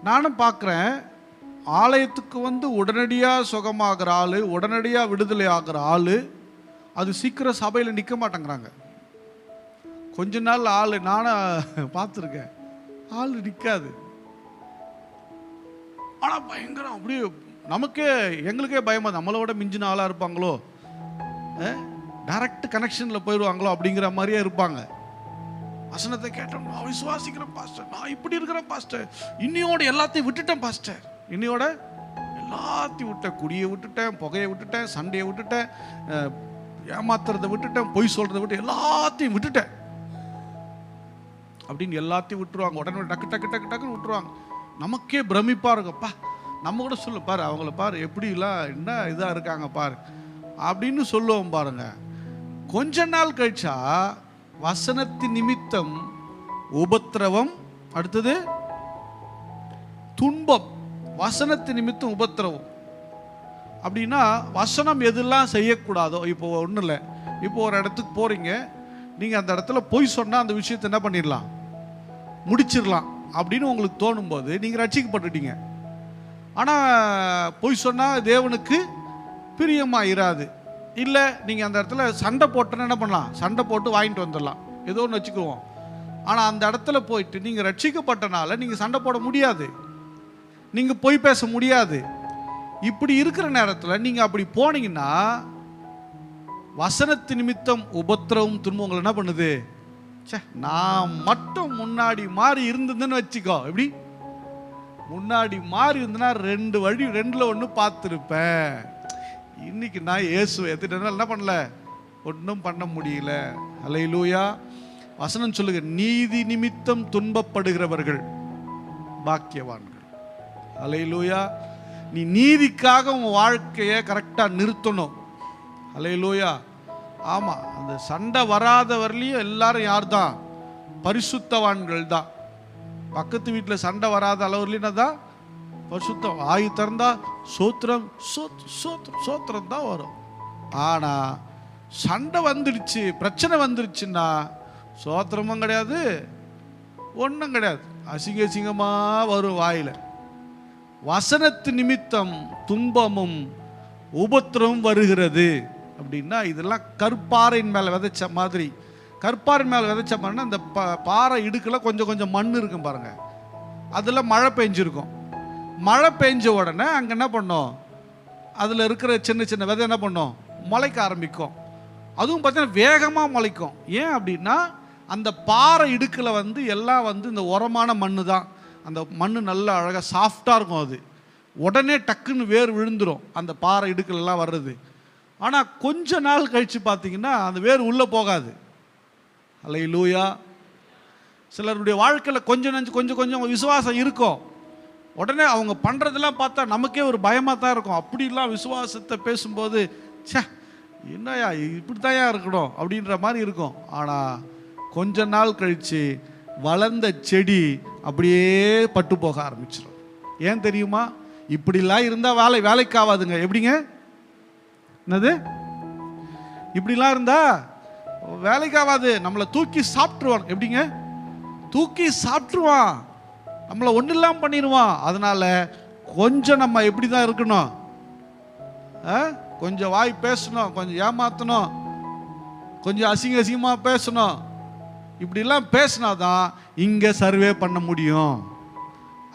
நானும் பார்க்குறேன், ஆலயத்துக்கு வந்து உடனடியாக சுகமாகிற ஆள், உடனடியாக விடுதலை ஆகிற ஆள், அது சீக்கிரம் சபையில் நிற்க மாட்டேங்கிறாங்க. கொஞ்ச நாள் ஆள் நானும் பார்த்துருக்கேன், ஆள் நிற்காது. ஆனால் பயங்கரம், அப்படியே நமக்கே எங்களுக்கே பயமா, நம்மளோட மிஞ்சின ஆளாக இருப்பாங்களோ, டைரக்ட் கனெக்ஷனில் போயிடுவாங்களோ அப்படிங்கிற மாதிரியே இருப்பாங்க. வசனத்தை கேட்டோம், நான் விசுவாசிக்கிறேன் பாஸ்டர், நான் இப்படி இருக்கிறேன் பாஸ்டர், இன்னையோட எல்லாத்தையும் விட்டுட்டேன் பாஸ்டர், இன்னையோட எல்லாத்தையும் விட்டேன், குடியை விட்டுட்டேன், புகையை விட்டுட்டேன், சண்டையை விட்டுட்டேன், ஏமாத்துறதை விட்டுட்டேன், பொய் சொல்றதை விட்டு எல்லாத்தையும் விட்டுட்டேன் அப்படின்னு எல்லாத்தையும் விட்டுருவாங்க. உடனே டக்கு டக்கு டக்கு டக்குன்னு விட்டுருவாங்க. நமக்கே பிரமிப்பா இருக்குப்பா. நம்ம கூட சொல்ல பாரு, அவங்கள பாரு எப்படிலாம் என்ன இதாக இருக்காங்க பாரு அப்படின்னு சொல்லுவோம் பாருங்க. கொஞ்ச நாள் கழிச்சா வசனத்தின் நிமித்தம் உபத்திரவம், அடுத்தது துன்பம். வசனத்தின் நிமித்தம் உபத்திரவம் அப்படின்னா வசனம் எதெல்லாம் செய்யக்கூடாதோ, இப்போ ஒன்றும் இல்லை, இப்போ ஒரு இடத்துக்கு போகிறீங்க, நீங்கள் அந்த இடத்துல பொய் சொன்னால் அந்த விஷயத்தை என்ன பண்ணிடலாம், முடிச்சிடலாம் அப்படின்னு உங்களுக்கு தோணும்போது நீங்கள் ரட்சிக்கப்பட்டுட்டீங்க. ஆனால் பொய் சொன்னால் தேவனுக்கு பிரியமாக இராது. இல்லை நீங்கள் அந்த இடத்துல சண்டை போட்டோன்னு என்ன பண்ணலாம், சண்டை போட்டு வாங்கிட்டு வந்துடலாம், ஏதோ ஒன்று வச்சுக்குவோம். ஆனால் அந்த இடத்துல போயிட்டு நீங்கள் ரட்சிக்கப்பட்டனால நீங்கள் சண்டை போட முடியாது, நீங்கள் பொய் பேச முடியாது. இப்படி இருக்கிற நேரத்தில் நீங்கள் அப்படி போனீங்கன்னா வசனத்து நிமித்தம் உபத்திரவும் துன்பங்கள் என்ன பண்ணுது, சே நான் மட்டும் முன்னாடி மாறி இருந்ததுன்னு வச்சுக்கோ, எப்படி முன்னாடி மாறி இருந்ததுன்னா ரெண்டு வழி, ரெண்டில் ஒன்று பார்த்துருப்பேன். இன்னைக்கு நான் இயேசுவை எத்திட்டனால என்ன பண்ணல, ஒன்றும் பண்ண முடியல. அல்லேலூயா. வசனம் சொல்லுங்க, நீதி நிமித்தம் துன்பப்படுகிறவர்கள் பாக்கியவான்கள். அல்லேலூயா. நீ நீதிக்காக உன் வாழ்க்கையை கரெக்டாக நிறுத்தணும். அல்லேலூயா. ஆமாம், அந்த சண்டை வராத வரலையும் எல்லாரும் யார் தான், பரிசுத்தவான்கள் தான். பக்கத்து வீட்டில் சண்டை வராத அளவுலாம் தான் பரிசுத்தம். ஆயு திறந்தா சோத்திரம் சோத்திரம் தான் வரும். ஆனால் சண்டை வந்துடுச்சு, பிரச்சனை வந்துடுச்சுன்னா சோத்திரமும் கிடையாது, ஒன்றும் கிடையாது, அசிங்க அசிங்கமாக வரும் வாயில். வசனத்து நிமித்தம் துன்பமும் உபத்திரமும் வருகிறது அப்படின்னா இதெல்லாம் கற்பாறையின் மேலே விதைச்ச மாதிரி. கற்பாறையின் மேலே விதைச்ச மாதிரினா அந்த பாறை இடுக்கில் கொஞ்சம் கொஞ்சம் மண் இருக்கும் பாருங்க, அதில் மழை பெஞ்சிருக்கும். மழை பெஞ்ச உடனே அங்கே என்ன பண்ணோம், அதில் இருக்கிற சின்ன சின்ன விதை என்ன பண்ணோம், முளைக்க ஆரம்பிக்கும். அதுவும் பார்த்தீங்கன்னா வேகமாக முளைக்கும். ஏன் அப்படின்னா அந்த பாறை இடுக்கில் வந்து எல்லாம் வந்து இந்த உரமான மண் தான். அந்த மண் நல்லா அழகாக சாஃப்டாக இருக்கும். அது உடனே டக்குன்னு வேர் விழுந்துடும் அந்த பாறை இடுக்கலெல்லாம் வர்றது. ஆனால் கொஞ்ச நாள் கழித்து பார்த்தீங்கன்னா அந்த வேர் உள்ளே போகாது. அல்லேலூயா. சிலருடைய வாழ்க்கையில் கொஞ்சம் கொஞ்சம் விசுவாசம் இருக்கும். உடனே அவங்க பண்ணுறதெல்லாம் பார்த்தா நமக்கே ஒரு பயமாக தான் இருக்கும். அப்படிலாம் விசுவாசத்தை பேசும்போது சே என்னையா இப்படி தான் இருக்கணும் அப்படின்ற மாதிரி இருக்கும். ஆனால் கொஞ்ச நாள் கழித்து வளர்ந்த செடி அப்படியே பட்டு போக ஆரம்பிச்சிடும். ஏன் தெரியுமா, இப்படிலாம் இருந்தால் வேலைக்கு ஆகாதுங்க. எப்படிங்க, என்னது, இப்படிலாம் இருந்தா வேலைக்கு ஆகாது, நம்மளை தூக்கி சாப்பிட்ருவான். எப்படிங்க, தூக்கி சாப்பிட்ருவான், நம்மளை ஒன்றும் இல்லாமல் பண்ணிடுவான். அதனால கொஞ்சம் நம்ம எப்படி தான் இருக்கணும், கொஞ்சம் வாய் பேசணும், கொஞ்சம் ஏமாற்றணும், கொஞ்சம் அசிங்கமாக பேசணும். இப்படிலாம் பேசினாதான் இங்கே சர்வே பண்ண முடியும்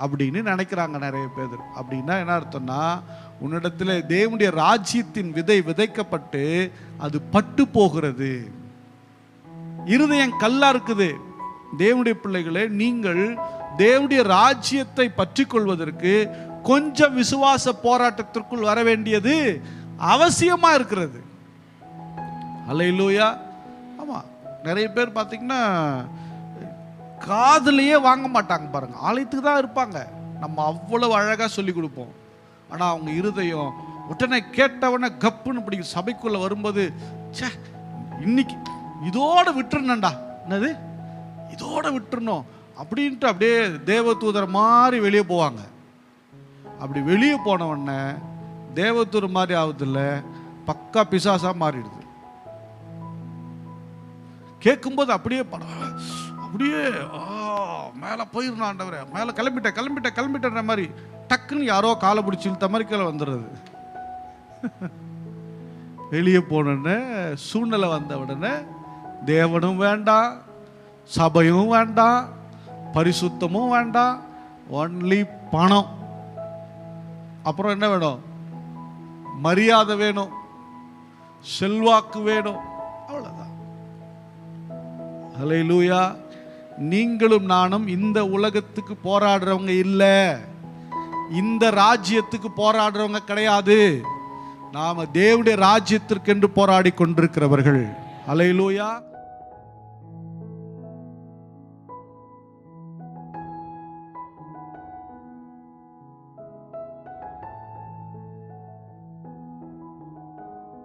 அப்படின்னு நினைக்கிறாங்க நிறைய பேர். அப்படின்னா என்ன அர்த்தம்னா, உன்னிடத்தில் தேவனுடைய ராஜ்யத்தின் விதை விதைக்கப்பட்டு அது பட்டு போகிறது. இருதயம் கல்லா இருக்குது. தேவனுடைய பிள்ளைகளே, நீங்கள் தேவனுடைய ராஜ்யத்தை பற்றி கொள்வதற்கு கொஞ்சம் விசுவாச போராட்டத்திற்குள் வர வேண்டியது அவசியமா இருக்கிறது. அல்லேலூயா. ஆமா, நிறைய பேர் பார்த்தீங்கன்னா காதுலையே வாங்க மாட்டாங்க பாருங்க, ஆலயத்துக்கு தான் இருப்பாங்க, நம்ம அவ்வளவு அழகாக சொல்லி கொடுப்போம். ஆனால் அவங்க இருதயம் உடனே கேட்டவன கப்புன்னு இப்படி சபைக்குள்ள வரும்போது சே இன்னைக்கு இதோட விட்டுருணும்டா, என்னது இதோட விட்டுறணும் அப்படின்ட்டு அப்படியே தேவதூதர் மாதிரி வெளியே போவாங்க. அப்படி வெளியே போனவொடனே தேவதூதர் மாதிரி ஆகுதில்ல, பக்கா பிசாசா மாறிடுது. கேட்கும்போது அப்படியே அப்படியே மேலே போயிடணும் ஆண்டவரே, மேலே கிளம்பிட்டேன்ற மாதிரி டக்குன்னு யாரோ காலை பிடிச்சி இழுத்த மாதிரி கீழே வந்துடுறது. வெளியே போனோடனே சூழ்நிலை வந்த உடனே தேவனும் வேண்டாம், சபையும் வேண்டாம், பரிசுத்தமும் வேண்டாம், ஒன்லி பணம். அப்புறம் என்ன வேணும்? மரியாதை வேணும், செல்வாக்கு வேணும், அவ்வளவுதான். ஹல்லேலூயா. நீங்களும் நானும் இந்த உலகத்துக்கு போராடுறவங்க இல்லை, இந்த ராஜ்யத்துக்கு போராடுறவங்க கிடையாது. நாம தேவனுடைய ராஜ்யத்திற்கென்று போராடி கொண்டிருக்கிறவர்கள். ஹல்லேலூயா.